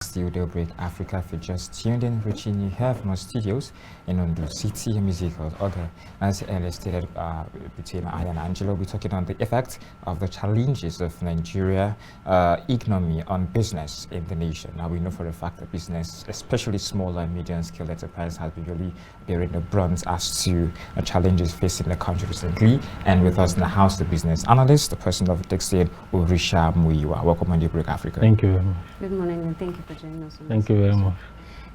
Still Daybreak Africa. If you just tuned in, reaching you here from our studios in Ondo City, Ezekiel, Ogar. As earlier stated, between I and Angelo, we're talking on the effect of the challenges of Nigeria economy on business in the nation. Now, we know for a fact that business, especially small and medium scale enterprise, has been really bearing the brunt as to challenges facing the country recently. And with us in the house, the business analyst, the person of Dickson, Orisamuyiwa. Welcome on Daybreak Africa. Thank you very much. Good morning and thank you for joining us. Thank you very much.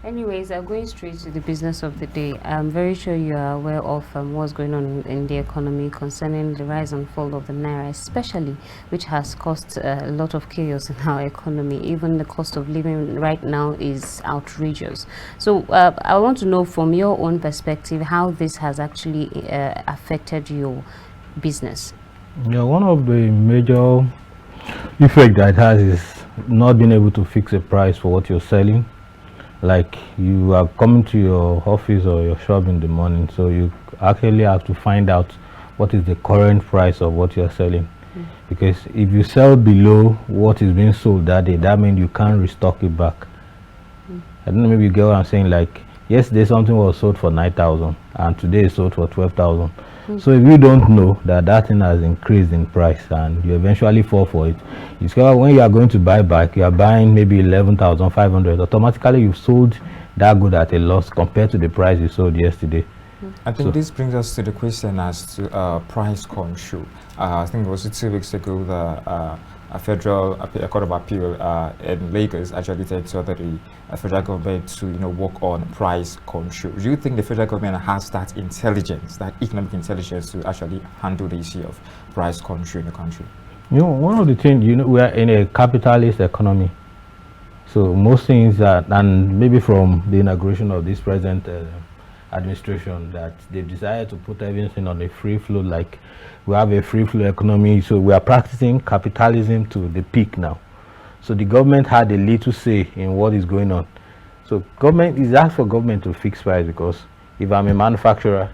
Anyways, going straight to the business of the day. I'm very sure you are aware of what's going on in the economy concerning the rise and fall of the naira, especially, which has caused a lot of chaos in our economy. Even the cost of living right now is outrageous. So I want to know from your own perspective how this has actually affected your business. Yeah, one of the major effects that it has is not being able to fix a price for what you're selling. Like, you are coming to your office or your shop in the morning, so you actually have to find out what is the current price of what you're selling. Because if you sell below what is being sold that day, that means you can't restock it back. I don't know, maybe you get what I'm saying. Like, yesterday something was sold for 9,000 and today it's sold for 12,000. So if you don't know that that thing has increased in price and you eventually fall for it, you discover when you are going to buy back, you are buying maybe 11,500. Automatically you've sold that good at a loss compared to the price you sold yesterday. I think this brings us to the question as to price control. I think it was 2 weeks ago the Federal Court of Appeal in Lagos actually said to the federal government to work on price control. Do you think the federal government has that intelligence, that economic intelligence, to actually handle the issue of price control in the country? One of the things, we are in a capitalist economy. So most things that, and maybe from the inauguration of this present administration, that they've decided to put everything on a free flow, like we have a free flow economy. So we are practicing capitalism to the peak now. So the government had a little say in what is going on. So government is asked for government to fix price, because if I'm a manufacturer,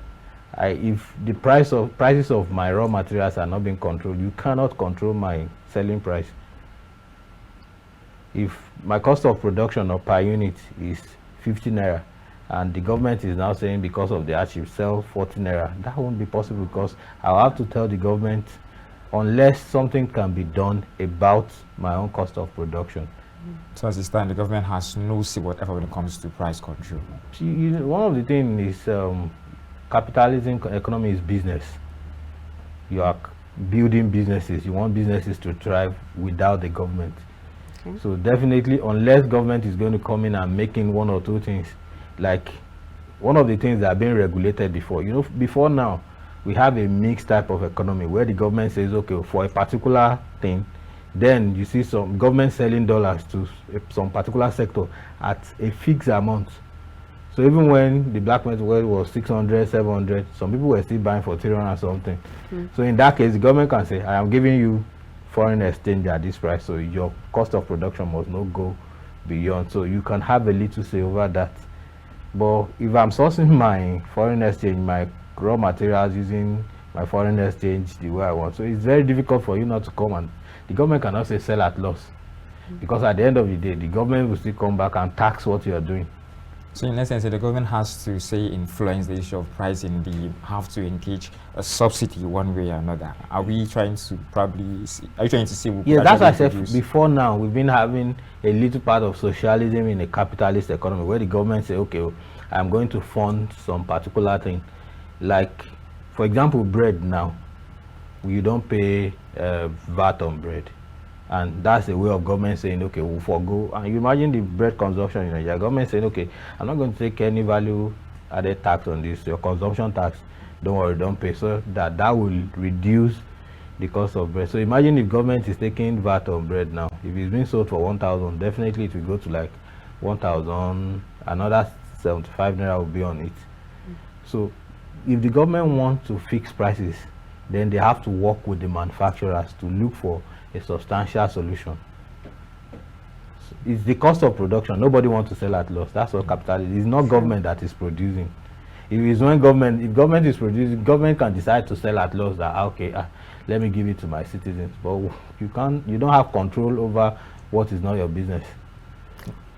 if the prices of my raw materials are not being controlled, you cannot control my selling price. If my cost of production or per unit is 50 naira, and the government is now saying because of the hardship sell 40 naira, that won't be possible, because I'll have to tell the government, unless something can be done about my own cost of production. So as it stands, the government has no say whatever when it comes to price control. One of the things is capitalism economy is business. You are building businesses. You want businesses to thrive without the government. Okay. So definitely, unless government is going to come in and making one or two things, like one of the things that are being regulated before. Before now, we have a mixed type of economy where the government says, okay, for a particular thing, then you see some government selling dollars to some particular sector at a fixed amount. So even when the black market was 600, 700, some people were still buying for 300 something. So in that case, the government can say, I am giving you foreign exchange at this price, so your cost of production must not go beyond. So you can have a little say over that. But if I'm sourcing my foreign exchange, my raw materials using my foreign exchange the way I want, so it's very difficult for you not to come, and the government cannot say sell at loss, because at the end of the day, the government will still come back and tax what you are doing. So in essence, the government has to say influence the issue of pricing. They have to engage a subsidy one way or another. Are we trying to are you trying to say? Yeah, that's why I said before now we've been having a little part of socialism in a capitalist economy, where the government say, okay, I'm going to fund some particular thing. Like, for example, bread now, you don't pay VAT on bread. And that's a way of government saying, okay, we'll forgo. And you imagine the bread consumption in Nigeria. Government saying, okay, I'm not going to take any value added tax on this. Your consumption tax, don't worry, don't pay. So that will reduce the cost of bread. So imagine if government is taking VAT on bread now. If it's being sold for 1,000, definitely it will go to like 1,000. Another 75 naira will be on it. So if the government wants to fix prices, then they have to work with the manufacturers to look for a substantial solution. So it's the cost of production. Nobody wants to sell at loss. That's what capitalism is. It's not government that is producing. If government is producing, government can decide to sell at loss, that okay, let me give it to my citizens. But you don't have control over what is not your business.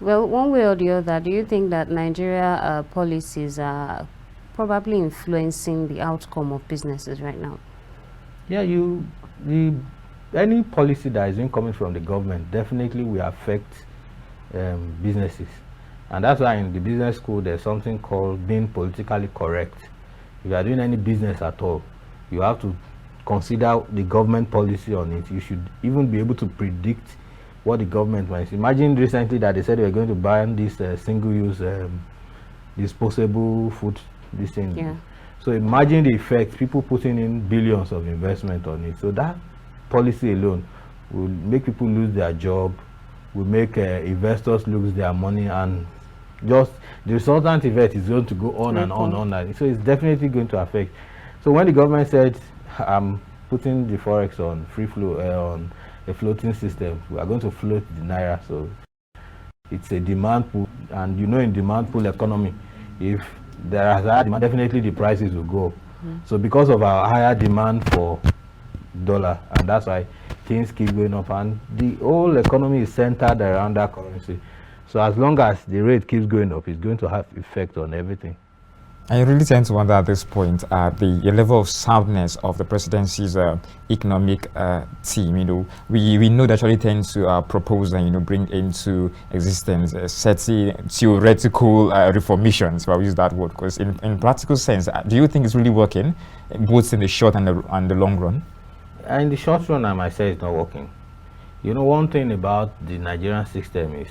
Well, one way or the other, do you think that Nigeria policies are probably influencing the outcome of businesses right now? Yeah, any policy that is incoming from the government definitely will affect businesses. And that's why in the business school there's something called being politically correct. If you are doing any business at all, you have to consider the government policy on it. You should even be able to predict what the government wants. Imagine recently that they said they were going to ban this single-use disposable food, this thing. Yeah. So imagine the effect, people putting in billions of investment on it. So that policy alone will make people lose their job, will make investors lose their money, and just the resultant effect is going to go on and on. So it's definitely going to affect. So when the government said, I'm putting the forex on free flow, on a floating system, we are going to float the naira. So it's a demand pool, and in demand pool economy, if there is higher demand, definitely the prices will go up. So because of our higher demand for dollar, and that's why things keep going up, and the whole economy is centered around that currency. So as long as the rate keeps going up, it's going to have effect on everything. I really tend to wonder at this point the level of soundness of the presidency's economic team. We know that actually tend to propose and bring into existence certain theoretical reformations, if I use that word, because in practical sense, do you think it's really working, both in the short and the long run? In the short run, I might say it's not working. One thing about the Nigerian system is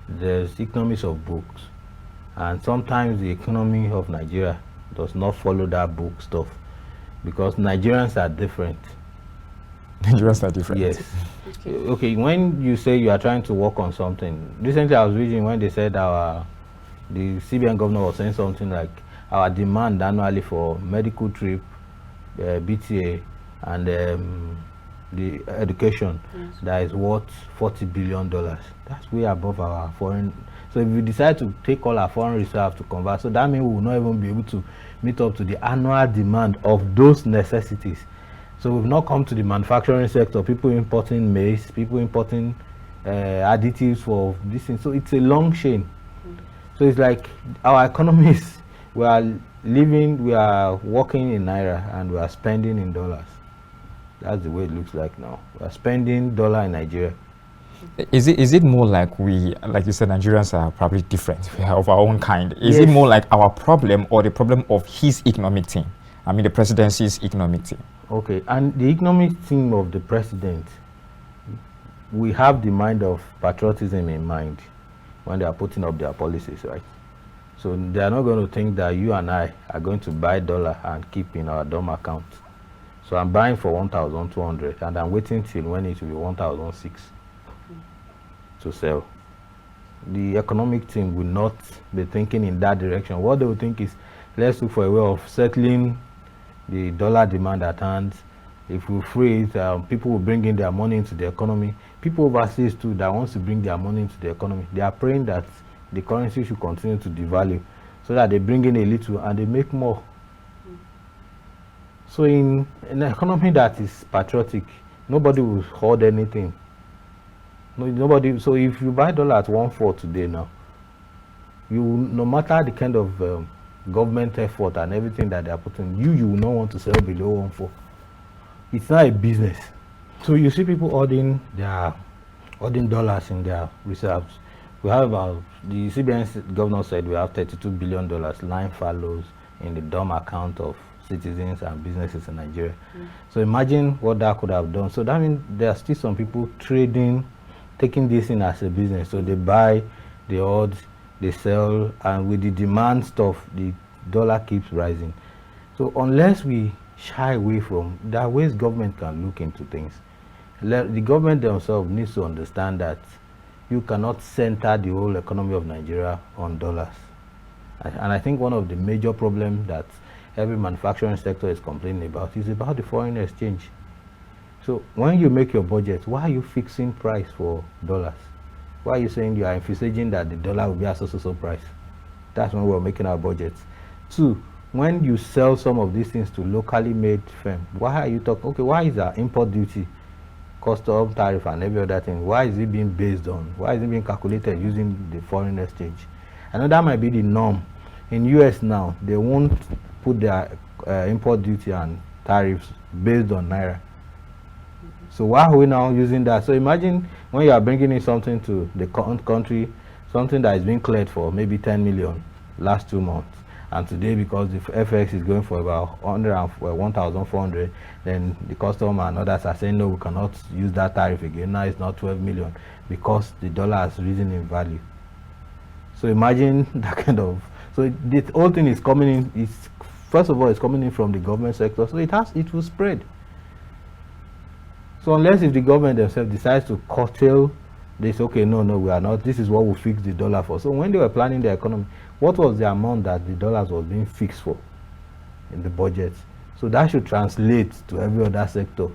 there's economics of books. And sometimes the economy of Nigeria does not follow that book stuff, because Nigerians are different. Nigerians are different. Yes. Okay, when you say you are trying to work on something, recently I was reading when they said the CBN governor was saying something like our demand annually for medical trip, BTA, and the education, that is worth $40 billion. That's way above our foreign. So if we decide to take all our foreign reserves to convert, so that means we will not even be able to meet up to the annual demand of those necessities. So we've not come to the manufacturing sector, people importing maize, people importing additives for this thing. So it's a long chain. So it's like our economies, we are working in naira and we are spending in dollars. That's the way it looks like now. We are spending dollar in Nigeria. Is it more like like you said, Nigerians are probably different, we are of our own kind? Is it more like our problem or the problem of his economic team? I mean, the presidency's economic team. Okay, and the economic team of the president, we have the mind of patriotism in mind when they are putting up their policies, right? So they are not going to think that you and I are going to buy dollar and keep in our DOM account. So I'm buying for 1,200 and I'm waiting till when it will be 1,006 to sell. The economic team will not be thinking in that direction. What they will think is, let's look for a way of settling the dollar demand at hand. If we free it, people will bring in their money into the economy. People overseas too that wants to bring their money into the economy, they are praying that the currency should continue to devalue so that they bring in a little and they make more. So in an economy that is patriotic, nobody will hoard anything. Nobody. So if you buy dollar at 1.4 today now, no matter the kind of government effort and everything that they are putting, you will not want to sell below 1.4. It's not a business. So you see people hoarding dollars in their reserves. We have about, the CBN governor said we have $32 billion lying fallows in the DOM account of citizens and businesses in Nigeria. So imagine what that could have done. So that means there are still some people trading, taking this in as a business. So they buy, they hoard, they sell, and with the demand stuff, the dollar keeps rising. So unless we shy away from, there are ways government can look into things. The government themselves needs to understand that you cannot center the whole economy of Nigeria on dollars. And I think one of the major problems that every manufacturing sector is complaining about is about the foreign exchange. So when you make your budget, why are you fixing price for dollars? Why are you saying you are envisaging that the dollar will be at so price? That's when we're making our budgets. Two, when you sell some of these things to locally made firms, why are you talking, okay, why is our import duty custom tariff and every other thing, why is it being based on? Why is it being calculated using the foreign exchange? I know that might be the norm. In US now, they won't put their import duty and tariffs based on Naira. So why are we now using that? So imagine when you are bringing in something to the country, something that is being cleared for maybe 10 million last 2 months, and today because the FX is going for about 1,400, then the customer and others are saying no, we cannot use that tariff again. Now it's not 12 million because the dollar has risen in value. So imagine that kind of, so this whole thing is coming in, it's first of all it's coming in from the government sector, so it will spread. So unless if the government themselves decides to curtail this, okay, no, we are not, this is what we fix the dollar for. So when they were planning the economy, what was the amount that the dollars was being fixed for in the budget? So that should translate to every other sector.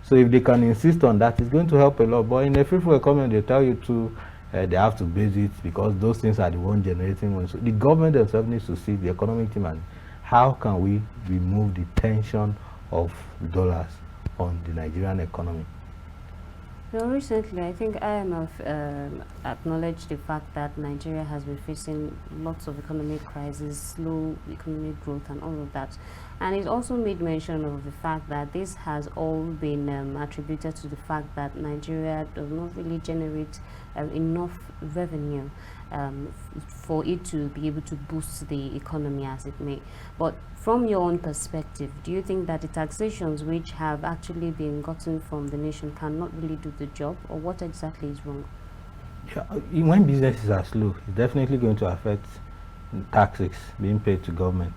So if they can insist on that, it's going to help a lot. But in a free economy, they tell you to, they have to base it because those things are the one generating money. So the government themselves needs to see the economic team and how can we remove the tension of dollars on the Nigerian economy. Well, recently, I think IMF acknowledged the fact that Nigeria has been facing lots of economic crises, slow economic growth and all of that. And it also made mention of the fact that this has all been attributed to the fact that Nigeria does not really generate enough revenue for it to be able to boost the economy as it may. But from your own perspective, do you think that the taxations which have actually been gotten from the nation cannot really do the job, or what exactly is wrong? Yeah, when businesses are slow, it's definitely going to affect taxes being paid to government.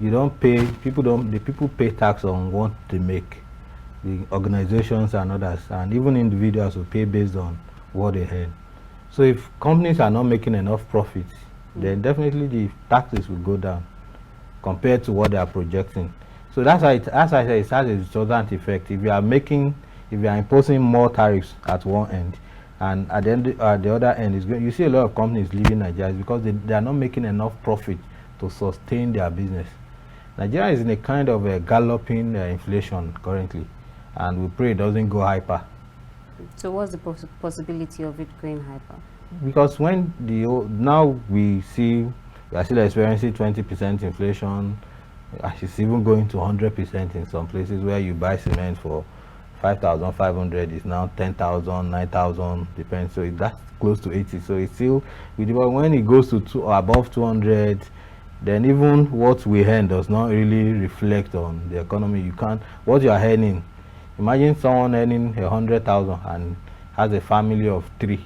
You don't pay, the people pay tax on what they make. The organizations and others, and even individuals will pay based on what they earn. So if companies are not making enough profits, then definitely the taxes will go down compared to what they are projecting. So that's why, as I said, it has a resultant effect. If you are imposing more tariffs at one end, and at the other end, you see a lot of companies leaving Nigeria because they are not making enough profit to sustain their business. Nigeria is in a kind of a galloping inflation currently, and we pray it doesn't go hyper. So what's the possibility of it going hyper? Because when now we are still experiencing 20% inflation, it's even going to 100% in some places where you buy cement for 5,500 is now 10,000, 9,000, depends. So that's close to 80. So it's still, when it goes to above 200, then even what we earn does not really reflect on the economy. You can't, what you are earning, imagine someone earning 100,000 and has a family of 3,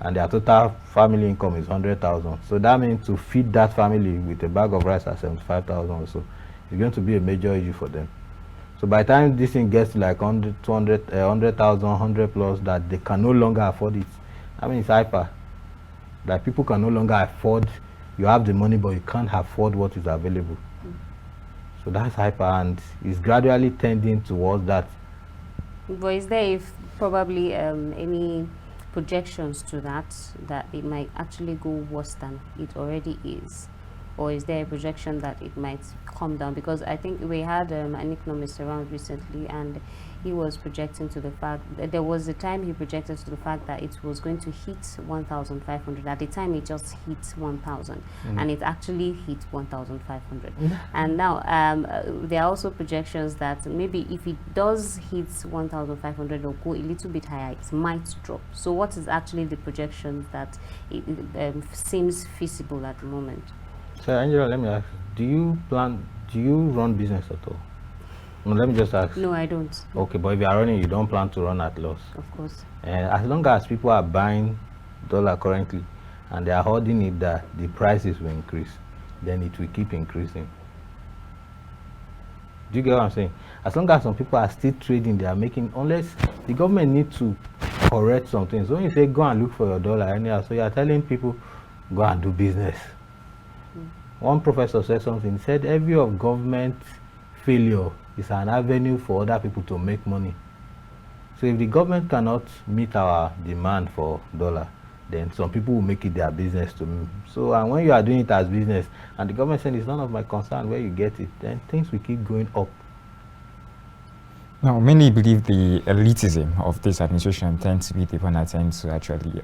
and their total family income is 100,000. So that means to feed that family with a bag of rice at 75,000 or so, it's going to be a major issue for them. So by the time this thing gets to like 100, 200, 100,000, 100 plus, that they can no longer afford it. I mean, it's hyper. That people can no longer afford. You have the money, but you can't afford what is available. So that's hyper, and it's gradually tending towards that. But is there probably any projections to that it might actually go worse than it already is? Or is there a projection that it might come down? Because I think we had an economist around recently, and he was projecting to the fact that there was a time he projected to the fact that it was going to hit 1,500. At the time, it just hit 1,000, and it actually hit 1,500. And now there are also projections that maybe if it does hit 1,500 or go a little bit higher, it might drop. So what is actually the projection that it seems feasible at the moment? So Angela, let me ask, do you run business at all? No, let me just ask. No, I don't. Okay, but if you are running, you don't plan to run at loss? Of course. As long as people are buying dollar currently and they are holding it, that the prices will increase, then it will keep increasing. Do you get what I'm saying? As long as some people are still trading, they are making, unless the government needs to correct some things. When you say go and look for your dollar anyhow, so you are telling people go and do business. One professor said something, he said every of government failure is an avenue for other people to make money. So if the government cannot meet our demand for dollar, then some people will make it their business to me. So and when you are doing it as business and the government saying it's none of my concern where you get it, then things will keep going up. Now, many believe the elitism of this administration tends to be the one that tends to actually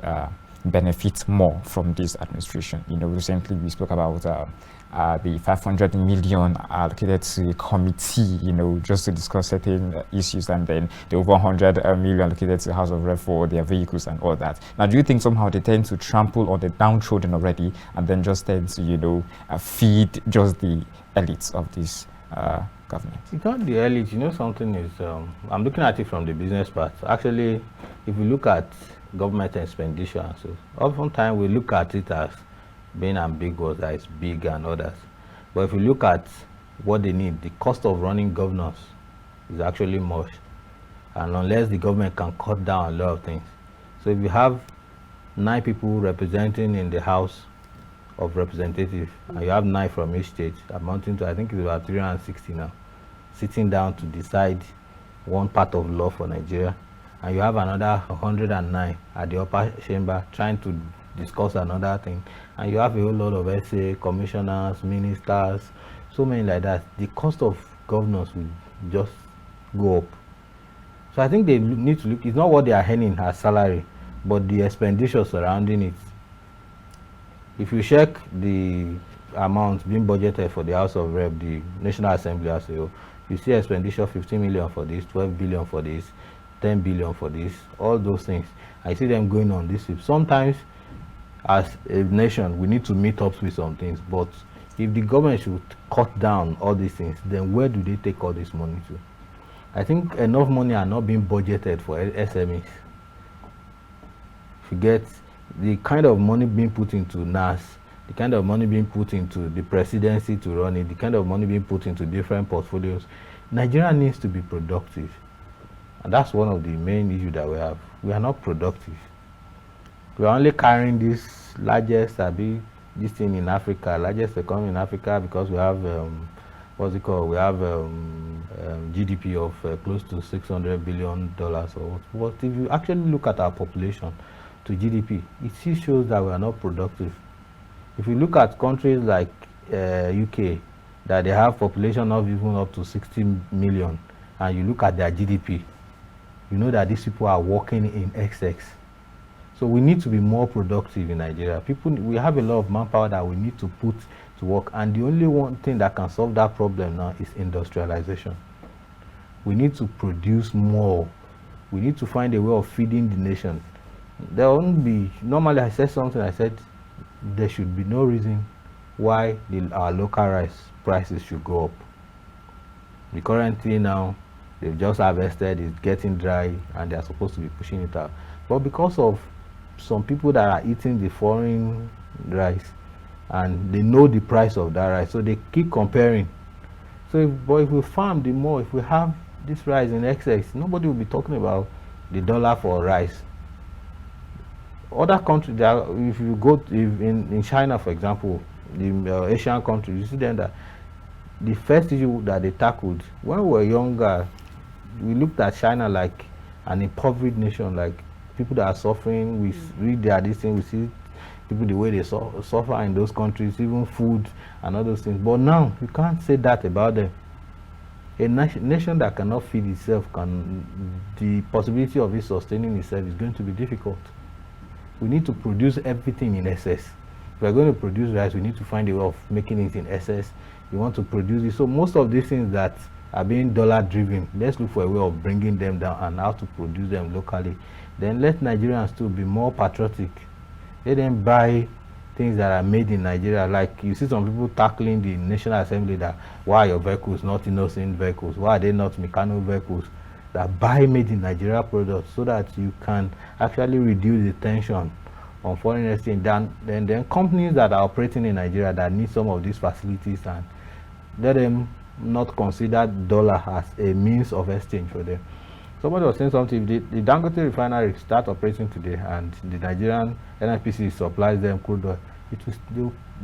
benefit more from this administration. You know, recently we spoke about the 500 million allocated to a committee, you know, just to discuss certain issues, and then the over 100 million allocated to House of Rep for their vehicles and all that. Now, do you think somehow they tend to trample on the downtrodden already, and then just tend to, you know, feed just the elites of this government? It's not the elite. You know, something is, I'm looking at it from the business part. Actually, if you look at government expenditure, so oftentimes we look at it as being ambiguous, that it's big and others. But if you look at what they need, the cost of running governors is actually much. And unless the government can cut down a lot of things. So if you have 9 people representing in the House of Representatives, and you have 9 from each state, amounting to, I think it's about 360 now, sitting down to decide one part of law for Nigeria, and you have another 109 at the upper chamber trying to discuss another thing, and you have a whole lot of SA, commissioners, ministers, so many like that. The cost of governors will just go up. So I think they need to look, it's not what they are earning as salary, but the expenditure surrounding it. If you check the amount being budgeted for the House of Rep, the National Assembly as a whole, you see expenditure 15 million for this, 12 billion for this, 10 billion for this, all those things. I see them going on this. Sometimes as a nation we need to meet up with some things, but if the government should cut down all these things, then where do they take all this money to? I think enough money are not being budgeted for SMEs. If you get the kind of money being put into NAS, the kind of money being put into the presidency to run it, the kind of money being put into different portfolios, Nigeria needs to be productive. And that's one of the main issues that we have. We are not productive. We are only carrying this largest, this thing in Africa, largest economy in Africa, because we have, what's it called? We have GDP of close to $600 billion. Or what? If you actually look at our population to GDP, it still shows that we are not productive. If you look at countries like UK, that they have population of even up to 60 million, and you look at their GDP, you know that these people are working in excess. So we need to be more productive in Nigeria. We have a lot of manpower that we need to put to work, and the only one thing that can solve that problem now is industrialization. We need to produce more. We need to find a way of feeding the nation. There won't be, normally I said something, I said there should be no reason why our local rice prices should go up. The currently now, they've just harvested, it's getting dry, and they're supposed to be pushing it out. But because of some people that are eating the foreign rice, and they know the price of that rice, so they keep comparing. So if we farm the more, if we have this rice in excess, nobody will be talking about the dollar for rice. Other countries, if you go in China, for example, the Asian countries, you see them that the first issue that they tackled when we were younger, we looked at China like an impoverished nation, like people that are suffering. We read their this thing, we see people the way they suffer in those countries, even food and all those things. But now you can't say that about them. A nation that cannot feed itself, the possibility of it sustaining itself is going to be difficult. We need to produce everything in excess. If we are going to produce rice, we need to find a way of making it in excess. We want to produce it. So most of these things that are being dollar driven, let's look for a way of bringing them down and how to produce them locally. Then let Nigerians too be more patriotic. Let them buy things that are made in Nigeria. Like you see some people tackling the National Assembly that why are your vehicles not innocent vehicles? Why are they not mechanical vehicles? That buy made in Nigeria products, so that you can actually reduce the tension on foreign exchange. Then companies that are operating in Nigeria that need some of these facilities, and let them not consider dollar as a means of exchange for them. Somebody was saying something, if the Dangote refinery start operating today and the Nigerian NNPC supplies them crude oil,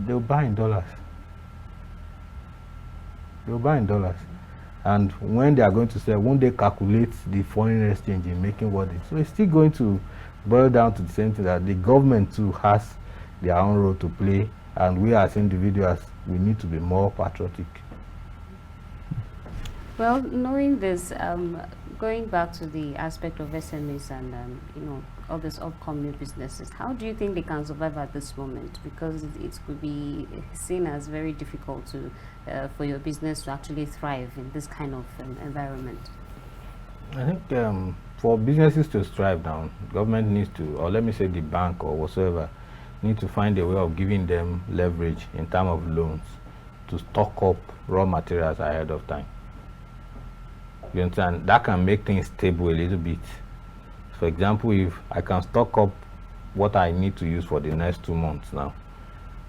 they'll buy in dollars. They'll buy in dollars. And when they are going to sell, won't they calculate the foreign exchange in making what they? So it's still going to boil down to the same thing, that the government too has their own role to play, and we as individuals, we need to be more patriotic. Well, knowing this, Going back to the aspect of SMEs and all these upcoming businesses, how do you think they can survive at this moment? Because it could be seen as very difficult to for your business to actually thrive in this kind of environment. I think for businesses to thrive now, government needs to, or let me say the bank or whatsoever, need to find a way of giving them leverage in terms of loans to stock up raw materials ahead of time. You understand? That can make things stable a little bit. For example, if I can stock up what I need to use for the next 2 months now,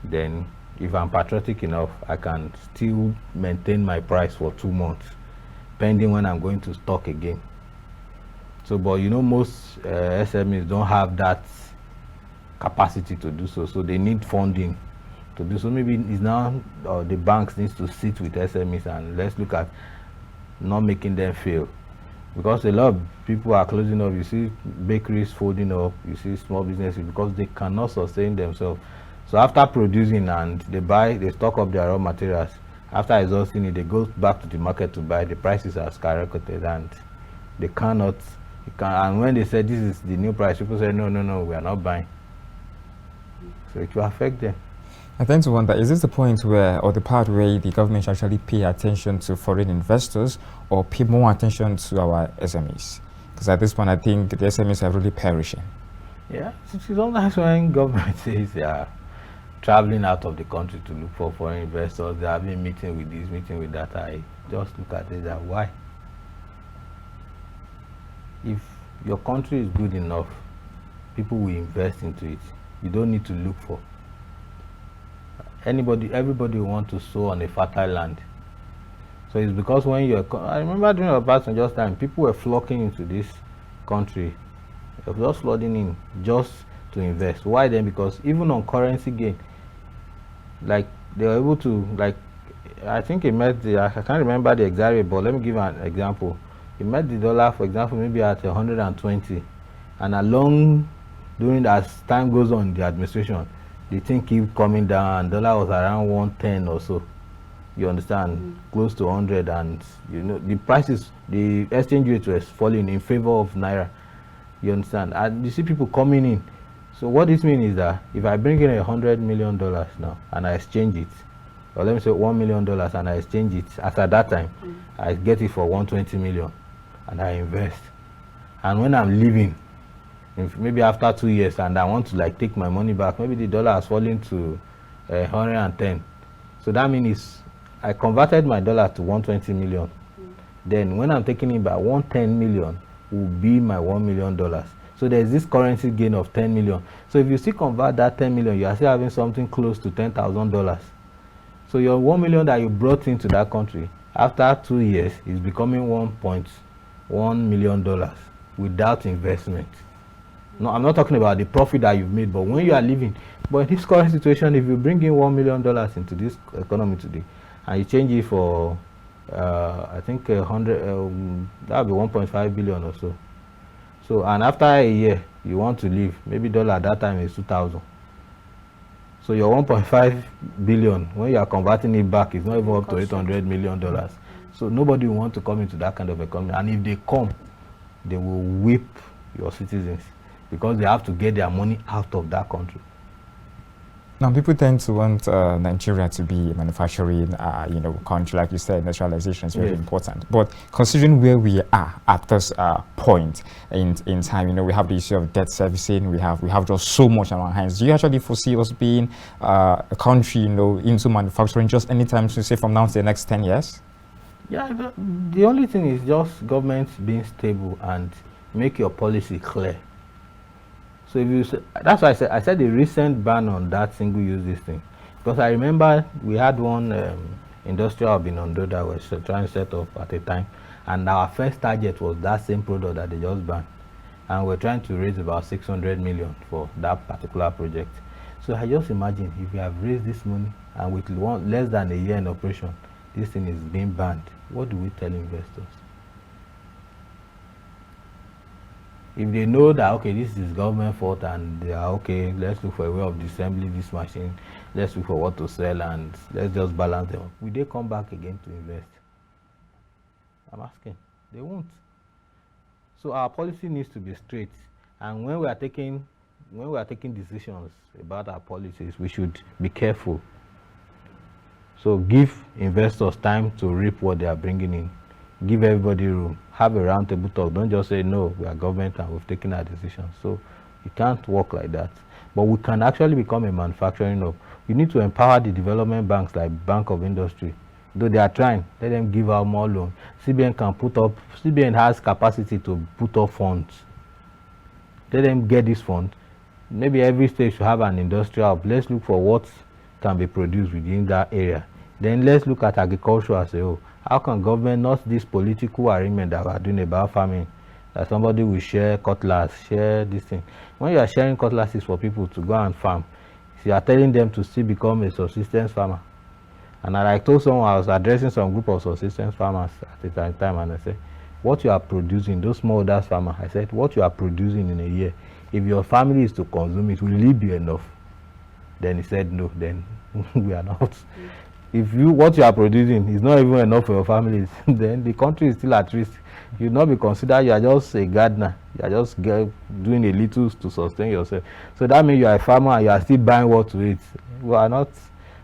then if I'm patriotic enough, I can still maintain my price for 2 months, pending when I'm going to stock again. So, but most SMEs don't have that capacity to do so, so they need funding to do so. Maybe it's now the banks needs to sit with SMEs and let's look at not making them fail, because a lot of people are closing up. You see bakeries folding up, you see small businesses, because they cannot sustain themselves. So after producing and they stock up their raw materials, after exhausting it, they go back to the market to buy. The prices are skyrocketed and they cannot, and when they said this is the new price, people say no, we are not buying. So it will affect them. I tend to wonder, is this the point where, or the part where the government should actually pay attention to foreign investors or pay more attention to our SMEs? Because at this point, I think the SMEs are really perishing. Yeah, sometimes when government says they are traveling out of the country to look for foreign investors, they have been meeting with this, meeting with that, I just look at it that why? If your country is good enough, people will invest into it. You don't need to look for. Everybody want to sow on a fertile land. So it's because when I remember during a past just time, people were flocking into this country, just flooding in just to invest. Why then? Because even on currency gain, like they were able to, like, I think it met I can't remember the exact rate, but let me give an example. It met the dollar, for example, maybe at 120, and along during as time goes on the administration, the thing keep coming down, and dollar was around 110 or so. You understand? Close to 100, and the prices, the exchange rate was falling in favor of naira. You understand? And you see people coming in. So what this means is that if I bring in $100 million now and I exchange it, or let me say $1 million and I exchange it, at that time, I get it for 120 million, and I invest. And when I'm leaving, maybe after 2 years, and I want to like take my money back, maybe the dollar has fallen to 110. So that means I converted my dollar to 120 million. Then when I'm taking it back, 110 million will be my $1 million. So there's this currency gain of 10 million. So if you still convert that 10 million, you are still having something close to $10,000. So your 1 million that you brought into that country, after 2 years, is becoming $1.1 million without investment. No, I'm not talking about the profit that you've made, but when you are living. But in this current situation, if you bring in $1 million into this economy today, and you change it for, I think 100, that would be 1.5 billion or so. So, and after a year, you want to leave, maybe dollar at that time is 2,000. So your 1.5 billion, when you are converting it back, it's not even up to $800 million. So nobody will want to come into that kind of economy. And if they come, they will whip your citizens, because they have to get their money out of that country. Now, people tend to want Nigeria to be a manufacturing, country. Like you said, industrialization is very important. But considering where we are at this point in time, we have the issue of debt servicing. We have just so much on our hands. Do you actually foresee us being a country, into manufacturing just anytime soon, say from now to the next 10 years? Yeah, the only thing is just government being stable and make your policy clear. So if you, that's why I said the recent ban on that single-use this thing, because I remember we had one industrial hub in Ondo that was trying to set up at a time, and our first target was that same product that they just banned, and we're trying to raise about 600 million for that particular project. So I just imagine if we have raised this money and with less than a year in operation, this thing is being banned. What do we tell investors? If they know that, okay, this is government fault, and they are, okay, let's look for a way of disassembling this machine, let's look for what to sell, and let's just balance them, will they come back again to invest? I'm asking. They won't. So our policy needs to be straight, and when we are taking decisions about our policies, we should be careful. So give investors time to reap what they are bringing in. Give everybody room. Have a roundtable talk. Don't just say, no, we are government and we've taken our decisions. So it can't work like that. But we can actually become a manufacturing hub. You need to empower the development banks like Bank of Industry. Though they are trying, let them give out more loans. CBN has capacity to put up funds. Let them get this fund. Maybe every state should have an industrial hub. Let's look for what can be produced within that area. Then let's look at agriculture as a whole. How can government, not this political arrangement that we are doing about farming, that somebody will share cutlass, share this thing. When you are sharing cutlasses for people to go and farm, you are telling them to still become a subsistence farmer. And I told someone, I was addressing some group of subsistence farmers at a time, and I said, what you are producing, those smallholder farmers, I said, what you are producing in a year, if your family is to consume it, will it be enough? Then he said, no, then we are not. If what you are producing is not even enough for your families, then the country is still at risk. You will not be considered, you are just a gardener. You are just doing a little to sustain yourself. So that means you are a farmer and you are still buying what to eat. We are not.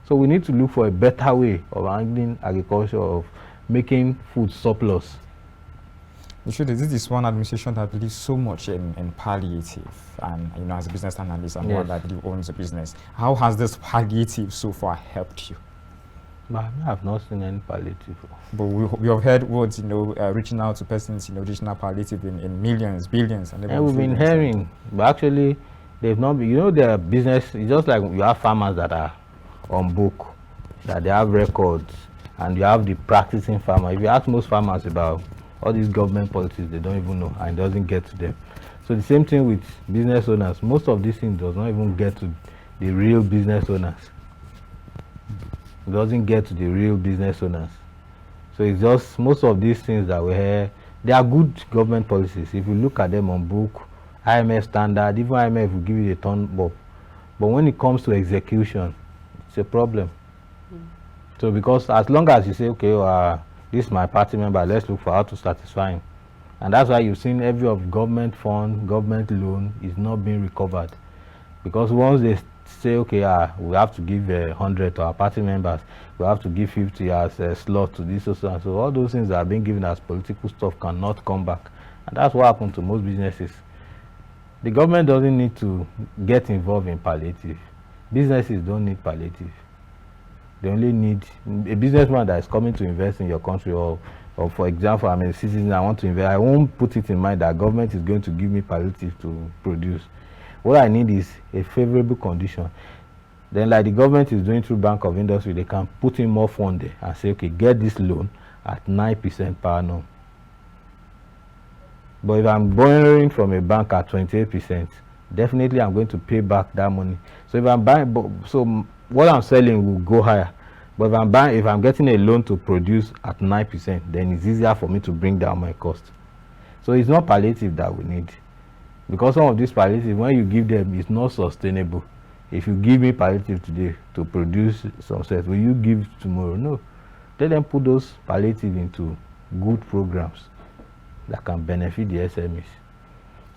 So we need to look for a better way of handling agriculture, of making food surplus. This is one administration that believes so much in palliative, and as a business analyst and one that owns a business. How has this palliative so far helped you? I have not seen any palliative. But we have heard words, reaching out to persons, reaching out palliative in millions, billions. And we've been hearing, but actually, they've not been, their business, it's just like you have farmers that are on book, that they have records, and you have the practicing farmer. If you ask most farmers about all these government policies, they don't even know, and it doesn't get to them. So the same thing with business owners. Most of these things does not even get to the real business owners. It doesn't get to the real business owners. So it's just most of these things that we hear, they are good government policies. If you look at them on book, IMF standard, even IMF will give you a thumb up. But when it comes to execution, it's a problem. So because as long as you say, okay, this is my party member, let's look for how to satisfy him. And that's why you've seen every of government fund, government loan is not being recovered. Because once they say, okay, we have to give 100 to our party members, we have to give 50 as a slot to this, so all those things that are being given as political stuff cannot come back. And that's what happened to most businesses. The government doesn't need to get involved in palliative. Businesses don't need palliative. They only need a businessman that is coming to invest in your country, or for example, I'm a citizen, I want to invest. I won't put it in mind that government is going to give me palliative to produce. What I need is a favorable condition. Then, like the government is doing through Bank of Industry, they can put in more fund there and say, okay, get this loan at 9% per annum. But if I'm borrowing from a bank at 28%, definitely I'm going to pay back that money. So if I'm buying, so what I'm selling will go higher. But if I'm getting a loan to produce at 9%, then it's easier for me to bring down my cost. So it's not palliative that we need. Because some of these palliative, when you give them, it's not sustainable. If you give me palliative today to produce some sets, will you give tomorrow? No. Let them put those palliative into good programs that can benefit the SMEs.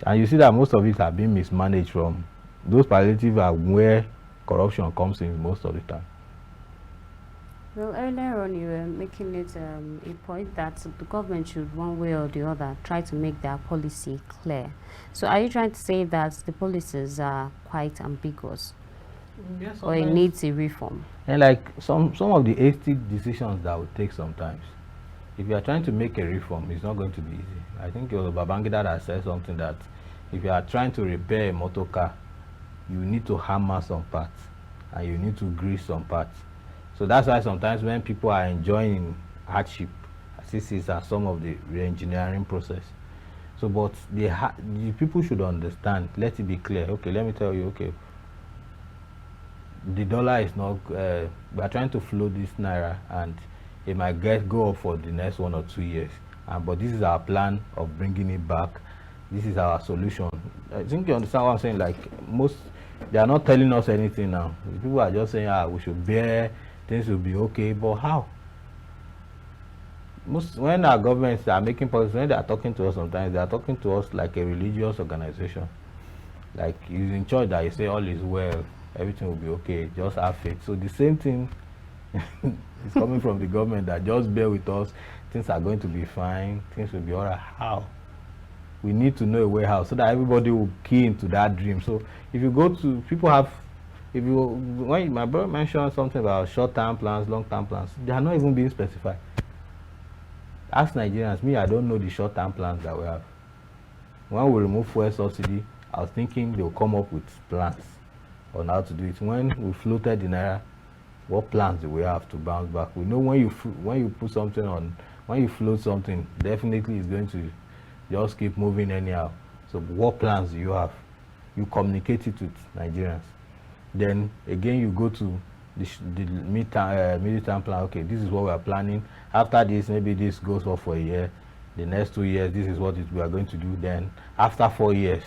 And you see that most of it have been mismanaged. From those palliative are where corruption comes in most of the time. Well, earlier on you were making it a point that the government should, one way or the other, try to make their policy clear. So are you trying to say that the policies are quite ambiguous? Yes, or it needs a reform? And like some of the hasty decisions that will take sometimes. If you are trying to make a reform, it's not going to be easy. I think it was Babangida that said something that if you are trying to repair a motor car, you need to hammer some parts and you need to grease some parts. So that's why sometimes when people are enjoying hardship, this is some of the re-engineering process. So, but the people should understand, let it be clear. Okay, let me tell you, okay, the dollar is not, we are trying to float this naira and it might go up for the next 1 or 2 years. But this is our plan of bringing it back. This is our solution. I think you understand what I'm saying. Like they are not telling us anything now. People are just saying, we should bear, things will be okay. But how? when our governments are making policies, when they are talking to us, sometimes they are talking to us like a religious organization. Like you in church that you say all is well, everything will be okay, just have faith. So the same thing is coming from the government, that just bear with us, things are going to be fine, things will be all right. How? We need to know a way how, so that everybody will key into that dream. So if you go to, people have, if you, when my brother mentioned something about short-term plans, long-term plans, they are not even being specified. Ask Nigerians, me, I don't know the short-term plans that we have. When we remove fuel subsidy, I was thinking they'll come up with plans on how to do it. When we floated the naira, what plans do we have to bounce back? We know when you put something on, when you float something, definitely it's going to just keep moving anyhow. So what plans do you have? You communicate it with Nigerians. Then again, you go to the mid-term plan. Okay, this is what we are planning. After this, maybe this goes off for a year. The next 2 years, this is what we are going to do. Then after 4 years,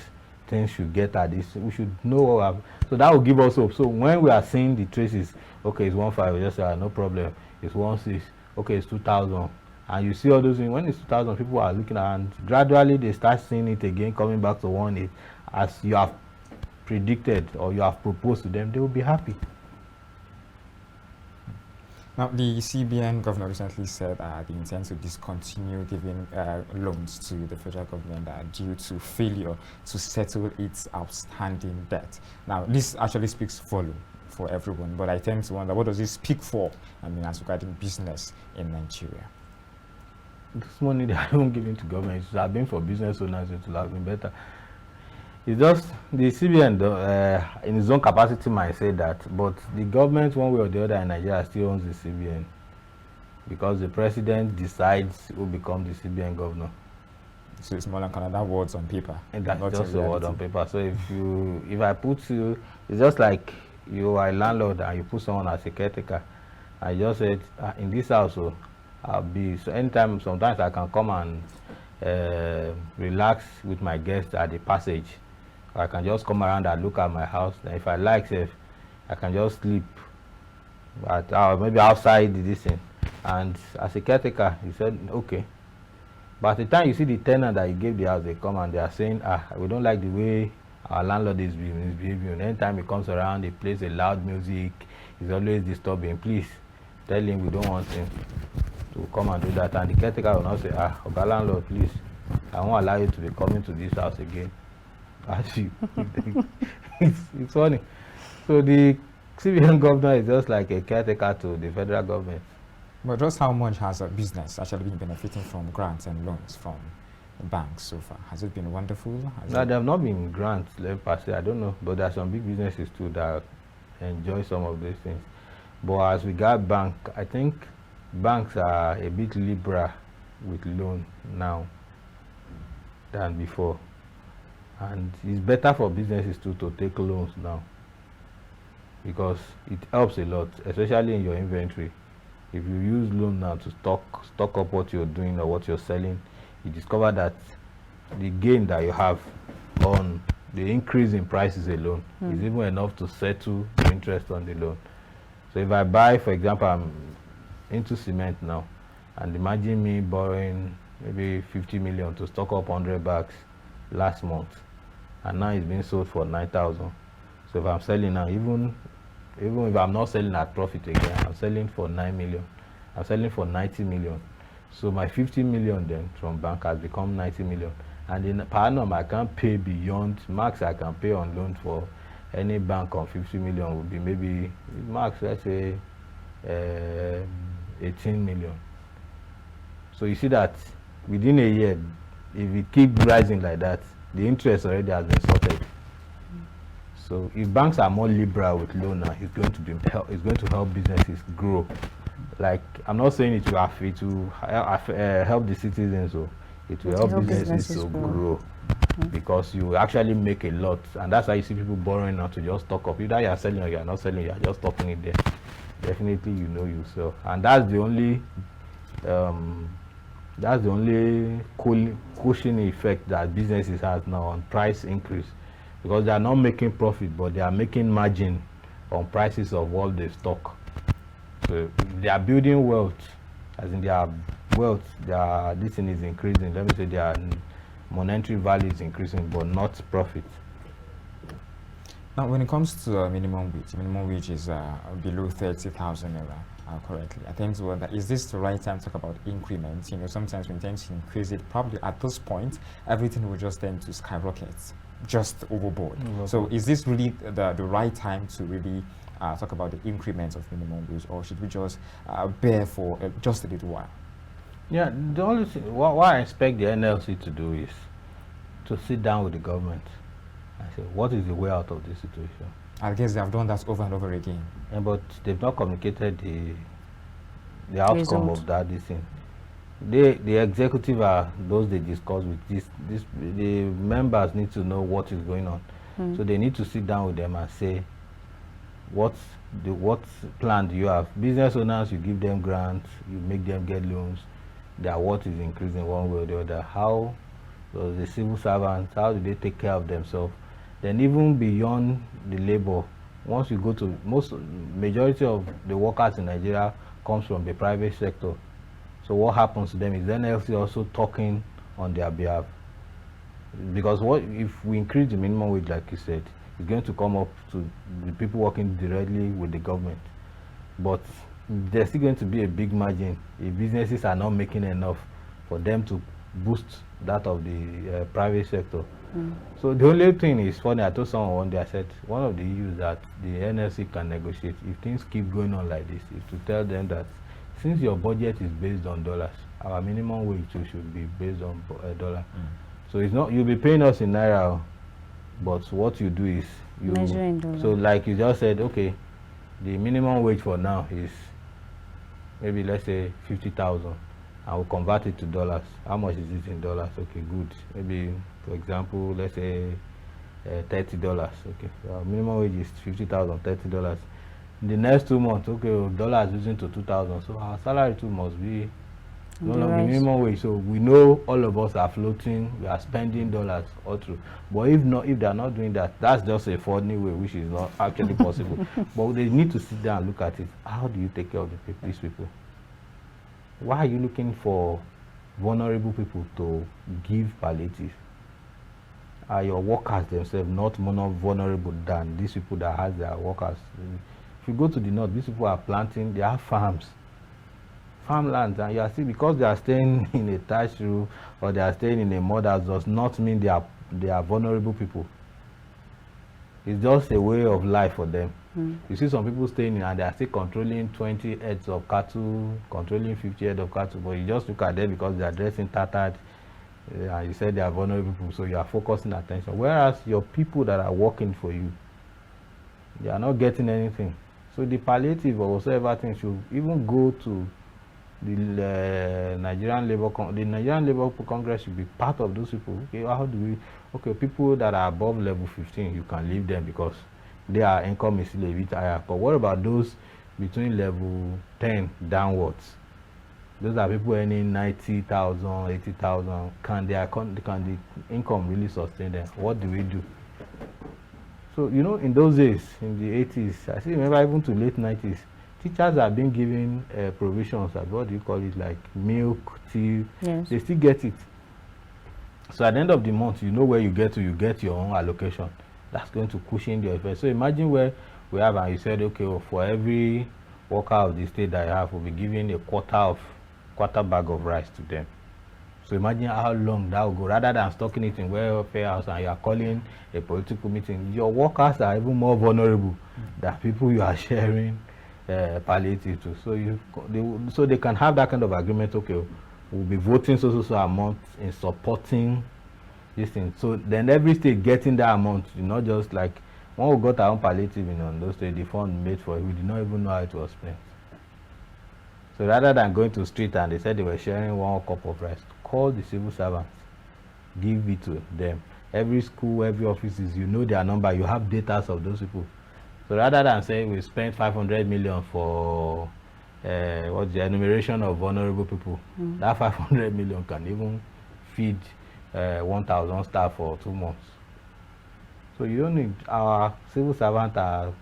things should get at this. We should know what we have. So that will give us hope. So when we are seeing the traces, okay, it's 1.5, we just say, no problem. It's 1.6, okay, it's 2,000. And you see all those things. When it's 2,000, people are looking at, and gradually they start seeing it again, coming back to 1.8. As you have predicted or you have proposed to them, they will be happy. Now, the CBN governor recently said they intend to discontinue giving loans to the federal government due to failure to settle its outstanding debt. Now, this actually speaks volume for everyone, but I tend to wonder, what does this speak for, as regarding business in Nigeria? This money they are not giving to government, it has been for business owners, it will have been better. It's just the CBN in its own capacity might say that, but the government, one way or the other in Nigeria, still owns the CBN, because the president decides who becomes the CBN governor. So it's more like another words on paper. And that's just a word on paper. So if I put you, it's just like you are a landlord and you put someone as a caretaker. I just said in this house, I'll be, so anytime, sometimes I can come and relax with my guests at the passage. I can just come around and look at my house. And if I like, I can just sleep maybe outside this thing. And as a caretaker, he said, okay. But at the time you see the tenant that you gave the house, they come and they are saying, we don't like the way our landlord is behaving. Anytime he comes around, he plays a loud music. He's always disturbing. Please tell him we don't want him to come and do that. And the caretaker will not say, Ogar landlord, please, I won't allow you to be coming to this house again. It's funny. So the CBN governor is just like a caretaker to the federal government. But just how much has a business actually been benefiting from grants and loans from the banks so far? Has it been wonderful? No, there have not been grants per se, I don't know. But there are some big businesses too that enjoy some of these things. But as we got bank, I think banks are a bit liberal with loan now than before. And it's better for businesses to take loans now, because it helps a lot, especially in your inventory. If you use loan now to stock up what you're doing or what you're selling, you discover that the gain that you have on the increase in prices alone is even enough to settle the interest on the loan. So if I buy, for example, I'm into cement now, and imagine me borrowing maybe 50 million to stock up 100 bags last month, and now it's being sold for 9,000. So if I'm selling now, even if I'm not selling at profit again, I'm selling for 9 million. I'm selling for 90 million. So my 50 million then from bank has become 90 million. And in per annum, I can't pay beyond max I can pay on loan for any bank on 50 million would be maybe max, let's say 18 million. So you see that within a year, if it keeps rising like that, the interest already has been sorted. So if banks are more liberal with loan now, it's going to help businesses grow. Like, I'm not saying it will help the citizens, so it will help businesses to grow. Because you actually make a lot, and that's why you see people borrowing now to just stock up. Either you are selling or you are not selling, you are just stocking it there. Definitely, you know you sell, and that's the only cushioning effect that businesses has now on price increase, because they are not making profit, but they are making margin on prices of what they stock. So they are building wealth, as in they are wealth, this thing is increasing. Let me say their monetary value is increasing, but not profit. Now, when it comes to minimum wage is below 30,000 naira currently. I think is this the right time to talk about increments? You know, sometimes we tend to increase it. Probably at this point, everything will just tend to skyrocket, just overboard. So, is this really the right time to really talk about the increments of minimum wage, or should we just bear for just a little while? Yeah, the only thing what I expect the NLC to do is to sit down with the government and say, what is the way out of this situation? I guess they have done that over and over again. But they've not communicated the outcome of that. This thing. The executive are those they discuss with. The members need to know what is going on. So they need to sit down with them and say, what plan do you have? Business owners, you give them grants, you make them get loans. Their worth is increasing one way or the other. How the civil servants, how do they take care of themselves? Then even beyond the labor, once you go to majority of the workers in Nigeria comes from the private sector. So what happens to them is NLC also talking on their behalf. Because what if we increase the minimum wage, like you said, it's going to come up to the people working directly with the government. But there's still going to be a big margin if businesses are not making enough for them to boost that of the private sector. So the only thing is funny, I told someone one day, I said, one of the issues that the NLC can negotiate, if things keep going on like this, is to tell them that since your budget is based on dollars, our minimum wage too should be based on dollar. So it's not, you'll be paying us in naira, but what you do is you measure in dollars. So like you just said, okay, the minimum wage for now is maybe let's say 50,000. I will convert it to dollars. How much is it in dollars? Okay, good. Maybe, for example, let's say $30. Okay, our minimum wage is 50,000, $30. In the next 2 months, okay, dollar is losing to 2,000. So our salary too must be no longer minimum wage. So we know all of us are floating. We are spending dollars all through. But if they are not doing that, that's just a funny way, which is not actually possible. But they need to sit down and look at it. How do you take care of these people? Why are you looking for vulnerable people to give palliative? Are your workers themselves not more vulnerable than these people that has their workers? If you go to the north, these people are planting, they have farmlands, and you are still, because they are staying in a thatched roof or they are staying in a mud house, does not mean they are vulnerable people. It's just a way of life for them. You see some people staying in and they are still controlling 20 heads of cattle, controlling 50 heads of cattle, but you just look at them because they are dressing tattered, and you said they are vulnerable people, so you are focusing attention. Whereas your people that are working for you, they are not getting anything. So the palliative or whatever thing should even go to the Nigerian Labour Congress should be part of those people. Okay, how do we? Okay, people that are above level 15, you can leave them because their income is still a bit higher. But what about those between level 10 downwards? Those are people earning 90,000, 80,000. Can the income really sustain them? What do we do? So, you know, in those days, in the 80s, I still remember even to late 90s, teachers are being given provisions, what do you call it, like milk, tea. Yes. They still get it. So at the end of the month, you know where you get to, you get your own allocation. That's going to cushion your effect. So imagine where we have, and you said, okay, well, for every worker of the state that I have, we'll be giving a quarter bag of rice to them. So imagine how long that will go. Rather than stocking it in welfare house and you are calling a political meeting, your workers are even more vulnerable than people you are sharing palliative to. So they can have that kind of agreement. Okay, we'll be voting so amount in supporting this thing. So then every state getting that amount, not just like when we got our own palliative in Ondo State, the fund made for it, we did not even know how it was spent. So rather than going to the street and they said they were sharing 1 cup of rice, call the civil servants, give it to them. Every school, every offices, you know their number, you have data of those people. So rather than saying we spent 500 million for what's the enumeration of vulnerable people, that 500 million can even feed 1,000 staff for 2 months. So you don't need, our civil servants are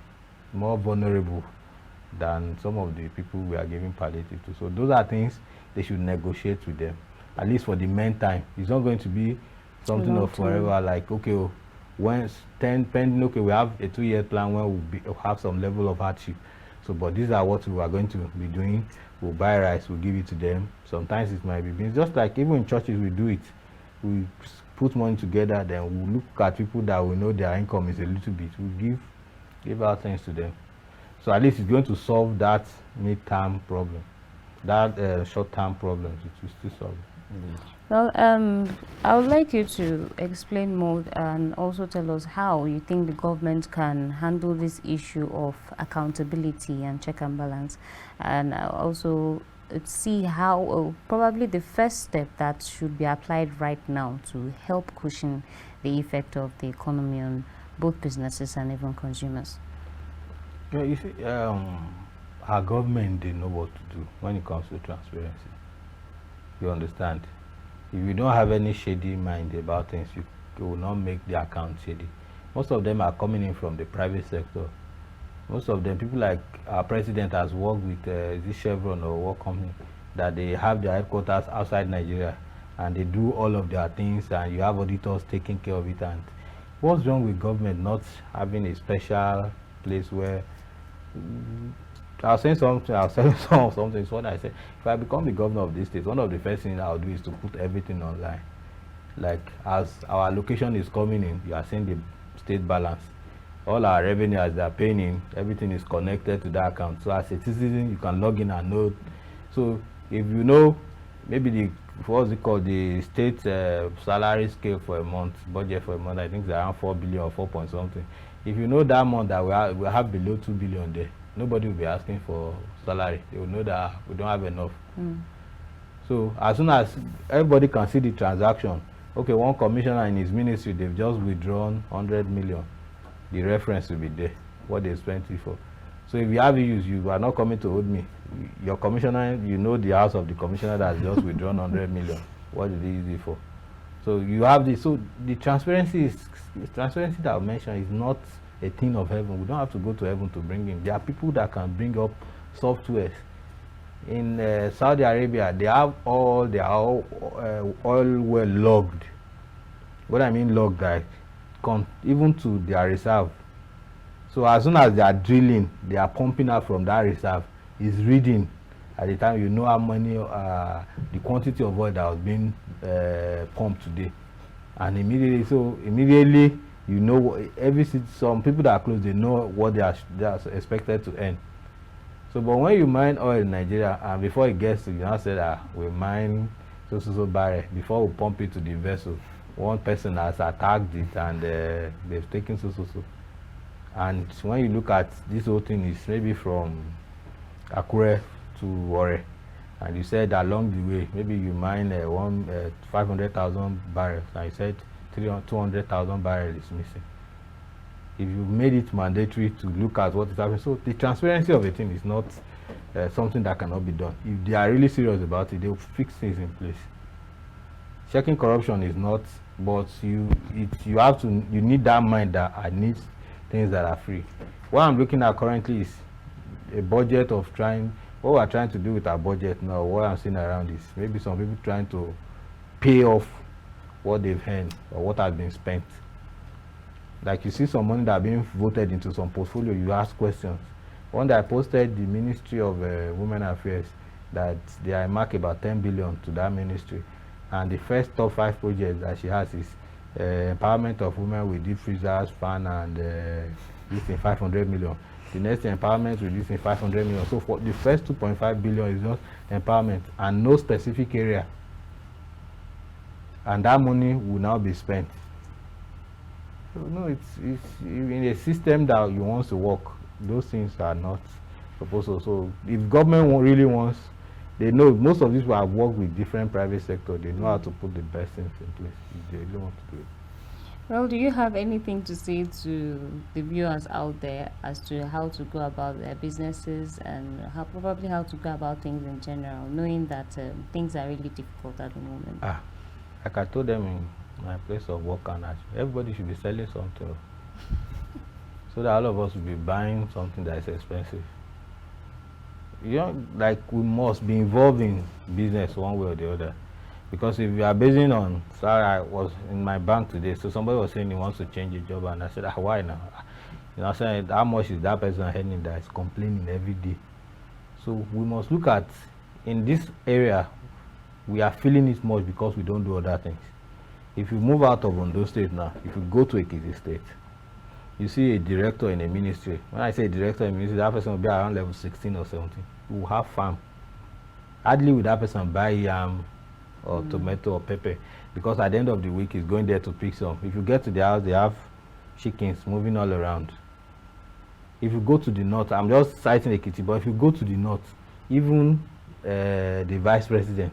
more vulnerable than some of the people we are giving palliative to. So those are things they should negotiate with them, at least for the meantime. It's not going to be something of forever, like, okay, oh, when 10 pending, okay, we have a 2-year plan where we'll have some level of hardship. So, but these are what we are going to be doing. We'll buy rice, we'll give it to them. Sometimes it might be beans. Just like even in churches, we do it. We put money together, then we'll look at people that we know their income is a little bit. We'll give our things to them. So at least it's going to solve that mid-term problem. That short-term problem, it will still solve it. Well, I would like you to explain more and also tell us how you think the government can handle this issue of accountability and check and balance, and also see how probably the first step that should be applied right now to help cushion the effect of the economy on both businesses and even consumers. Yeah, you see, our government, they know what to do when it comes to transparency. You understand? If you don't have any shady mind about things, you will not make the account shady. Most of them are coming in from the private sector. Most of them, people like our president has worked with this Chevron or what company, that they have their headquarters outside Nigeria and they do all of their things, and you have auditors taking care of it. And what's wrong with government not having a special place where I was saying something, I was saying something, it's what I said. If I become the governor of this state, one of the first things I'll do is to put everything online. Like, as our allocation is coming in, you are seeing the state balance. All our revenue as they are paying in, everything is connected to that account. So as a citizen, you can log in and know. So if you know, maybe the, what's it called, the state salary scale for a month, budget for a month, I think it's around 4 billion or 4 point something. If you know that month that we have below 2 billion there, nobody will be asking for salary. They will know that we don't have enough. So as soon as everybody can see the transaction, okay, one commissioner in his ministry, they've just withdrawn 100 million. The reference will be there, what they spent it for. So if you have issues, you are not coming to hold me. Your commissioner, you know the house of the commissioner that has just withdrawn 100 million. What did he use it for? So you have this. So the transparency that I mentioned is not a thing of heaven. We don't have to go to heaven to bring in. There are people that can bring up softwares. In Saudi Arabia, they have all their oil well logged. What I mean logged, like even to their reserve. So as soon as they are drilling, they are pumping out from that reserve. It's reading at the time. You know how many, the quantity of oil that was being pumped today, and immediately you know some people that are close, they know what they are expected to earn. So, but when you mine oil in Nigeria, and before it gets to, you now say that we mine so barrel, before we pump it to the vessel, one person has attacked it and they've taken so. And when you look at this whole thing, is maybe from Akure to Warre, and you said along the way, maybe you mine 500,000 barrels, and you said 200,000 barrels is missing. If you made it mandatory to look at what is happening, so the transparency of a thing is not something that cannot be done. If they are really serious about it, they will fix things in place. Checking corruption is not, but you need that mind that I need things that are free. What I'm looking at currently is a budget of what we're trying to do with our budget now. What I'm seeing around is maybe some people trying to pay off what they've earned or what has been spent. Like, you see some money that are being voted into some portfolio, you ask questions. One day I posted the Ministry of Women Affairs that they are mark about 10 billion to that ministry, and the first top 5 projects that she has is empowerment of women with deep freezers, fan, and this in 500 million. The next empowerment with this in 500 million. So for the first 2.5 billion is just empowerment and no specific area, and that money will now be spent. So no, it's in a system that you want to work. Those things are not supposed to. So if government really wants, they know most of these people have worked with different private sector. They know how to put the best things in place if they really want to do it. Well, do you have anything to say to the viewers out there as to how to go about their businesses and how to go about things in general, knowing that things are really difficult at the moment? Like I told them in my place of work, and everybody should be selling something so that all of us will be buying something that is expensive. like we must be involved in business one way or the other. Because if you are basing on, sorry, I was in my bank today, so somebody was saying he wants to change his job, and I said, why now? I said, how much is that person earning that is complaining every day? So we must look at, in this area, we are feeling it much because we don't do other things. If you move out of Ondo State now, if you go to Ekiti State, you see a director in a ministry. When I say director in a ministry, that person will be around level 16 or 17. You will have farm. Hardly will that person buy yam or tomato or pepper, because at the end of the week he's going there to pick some. If you get to the house, they have chickens moving all around. If you go to the north, I'm just citing Ekiti, but if you go to the north, even the vice president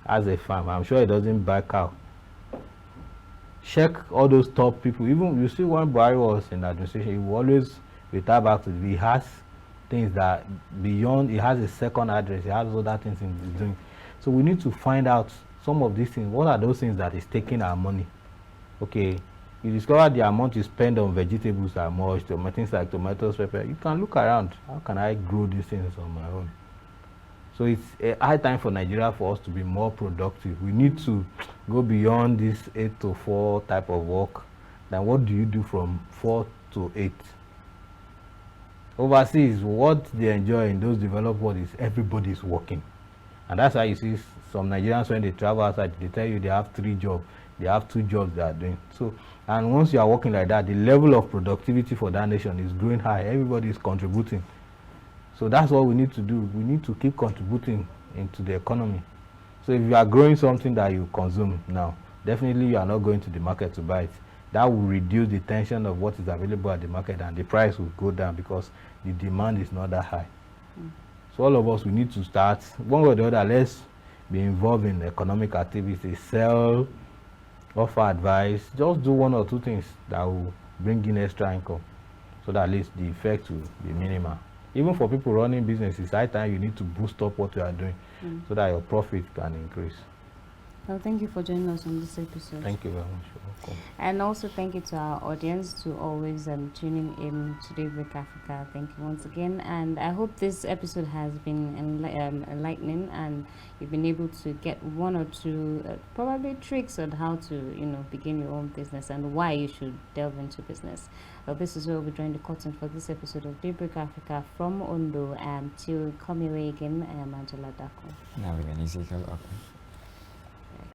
has a farm. I'm sure he doesn't buy cow. Check all those top people. Even you see when Buhari was in administration, he will always retire back to he has things that beyond, he has a second address, he has other things he's doing. So we need to find out some of these things. What are those things that is taking our money? Okay, you discover the amount you spend on vegetables are much, things like tomatoes, pepper. You can look around. How can I grow these things on my own? So it's a high time for Nigeria for us to be more productive. We need to go beyond this 8 to 4 type of work. Then what do you do from 4 to 8? Overseas, what they enjoy in those developed world is everybody is working. And that's why you see some Nigerians, when they travel outside, they tell you they have 3 jobs. They have 2 jobs they are doing. So, and once you are working like that, the level of productivity for that nation is growing high. Everybody is contributing. So that's what we need to do. We need to keep contributing into the economy. So if you are growing something that you consume now, definitely you are not going to the market to buy it. That will reduce the tension of what is available at the market, and the price will go down because the demand is not that high. So all of us, we need to start, one way or the other, let's be involved in economic activities, sell, offer advice, just do 1 or 2 things that will bring in extra income, so that at least the effect will be minimal. Even for people running businesses, high time you need to boost up what you are doing so that your profit can increase. Well, thank you for joining us on this episode. Thank you very much. You're welcome. And also thank you to our audience to always tuning in to Daybreak Africa. Thank you once again. And I hope this episode has been enlightening, and you've been able to get 1 or 2 probably tricks on how to, begin your own business and why you should delve into business. Well, this is where we join the curtain for this episode of Daybreak Africa from Ondo. Till coming away again, I am Angela Daku. Now we're in Ezekiel. Okay.